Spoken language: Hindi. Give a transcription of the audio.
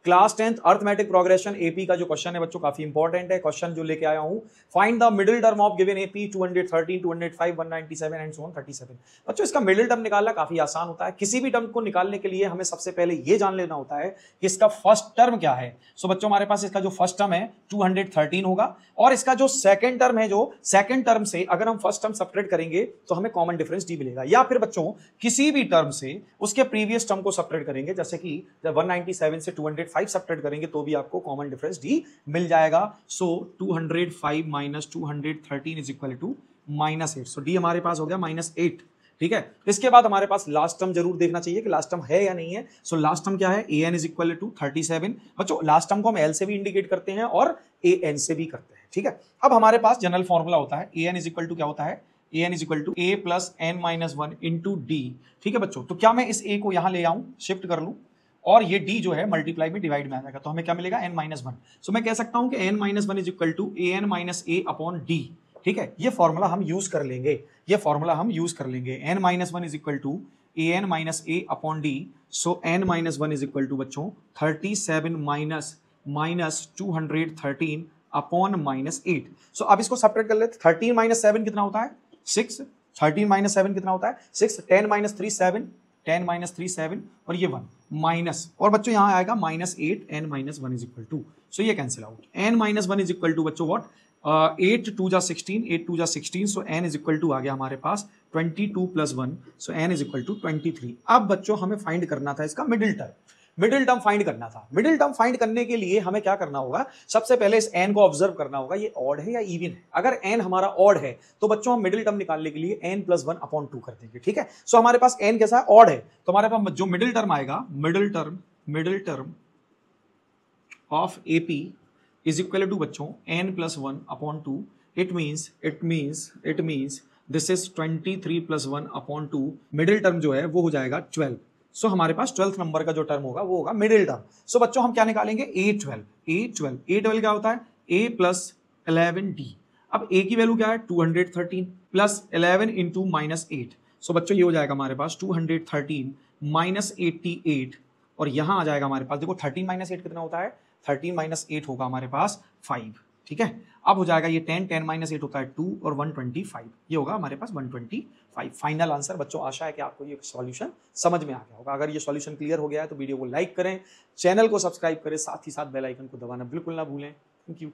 Class 10th arithmetic progression AP का जो क्वेश्चन है बच्चों काफी इंपॉर्टेंट है। क्वेश्चन जो लेके आया हूं, find the middle term of given AP 213, 205, 197 and so on 37। बच्चों इसका मिडिल टर्म निकालना काफी आसान होता है। किसी भी टर्म को निकालने के लिए हमें सबसे पहले ये जान लेना होता है कि इसका फर्स्ट टर्म क्या है। सो बच्चों हमारे पास इसका जो फर्स्ट टर्म है 213 होगा, और इसका जो सेकंड टर्म है, जो सेकंड टर्म से अगर हम फर्स्ट टर्म सब्ट्रैक्ट करेंगे तो हमें कॉमन डिफरेंस डी मिलेगा, या फिर बच्चों किसी भी टर्म से उसके प्रीवियस टर्म को सब्ट्रैक्ट करेंगे, जैसे कि 197 से 205 सब्ट्रैक्ट करेंगे तो भी आपको कॉमन डिफरेंस डी मिल जाएगा। So 205 minus 213 is equal to -8। So D हमारे पास हो गया -8। ठीक है, इसके बाद हमारे पास लास्ट टर्म जरूर देखना चाहिए कि लास्ट टर्म है या नहीं है। सो लास्ट टर्म क्या है, A N is equal to 37। बच्चों लास्ट टर्म को हम एल से भी इंडिकेट करते हैं और ए एन से भी करते हैं। ठीक है, अब हमारे पास जनरल फॉर्मूला होता है, A N is equal to क्या होता है, A N is equal to A plus N minus 1 into D. ठीक है बच्चों, तो क्या मैं इस ए को यहां ले आऊं, शिफ्ट कर लूं, और ये डी जो है मल्टीप्लाई में डिवाइड में आ जाएगा, तो हमें क्या मिलेगा, n माइनस 1। सो मैं कह सकता हूं कि n minus 1 is equal to A N minus A upon D. ठीक है, ये फॉर्मूला हम यूज कर लेंगे, ये फॉर्मूला हम यूज कर लेंगे। n minus 1 is equal to A N minus A upon D. So n minus 1 is equal to बच्चों 37 माइनस 213 अपॉन -8। सो अब इसको सब्ट्रैक्ट कर लेते, 13 माइनस 7 कितना होता है, 6। 13 माइनस 7 कितना होता है, 6। 10 माइनस 3 7, 10 माइनस 3 7, और ये 1 माइनस, और बच्चों यहां आएगा -8, n minus 1 is equal to. So ये cancel out, n minus 1 is equal to बच्चों व्हाट, 8 2 जा 16, 8 2 जा 16। So n is equal to आ गया हमारे पास 22 plus 1। So n is equal to 23। अब बच्चों हमें फाइंड करना था इसका middle term, middle term find करना था। मिडिल टर्म फाइंड करने के लिए हमें क्या करना होगा, सबसे पहले इस n को ऑब्जर्व करना होगा, ये ऑड है या इवन है। अगर n हमारा ऑड है तो बच्चों हम मिडिल टर्म निकालने के लिए n प्लस 1 अपॉन 2 कर देंगे। ठीक है, सो हमारे पास n कैसा है, ऑड है, तो हमारे पास जो मिडिल टर्म आएगा, middle term of AP is equal to बच्चों n plus 1 upon 2। It means this is 23 plus 1 upon 2। Middle term जो है वो हो जाएगा 12। सो हमारे पास 12th नंबर का जो टर्म होगा वो होगा मिडिल टर्म। सो बच्चों हम क्या निकालेंगे, A12 क्या होता है, A प्लस 11D। अब A की वैल्यू क्या है, 213 प्लस 11 इंटू -8। सो बच्चों ये हो जाएगा हमारे पास 213 माइनस 88, और यहां आ जाएगा हमारे पास, देखो 13 माइनस 8 कितना होता है, 13 माइनस 8 होगा हमारे पास 5। ठीक है, अब हो जाएगा ये 10 माइनस 8 होता है 2, और 125, ये होगा हमारे पास 125 फाइनल आंसर। बच्चों आशा है कि आपको ये सॉल्यूशन समझ में आ गया होगा। अगर ये सॉल्यूशन क्लियर हो गया है तो वीडियो को लाइक करें, चैनल को सब्सक्राइब करें, साथ ही साथ बेल आइकन को दबाना बिल्कुल ना भूलें। Thank you.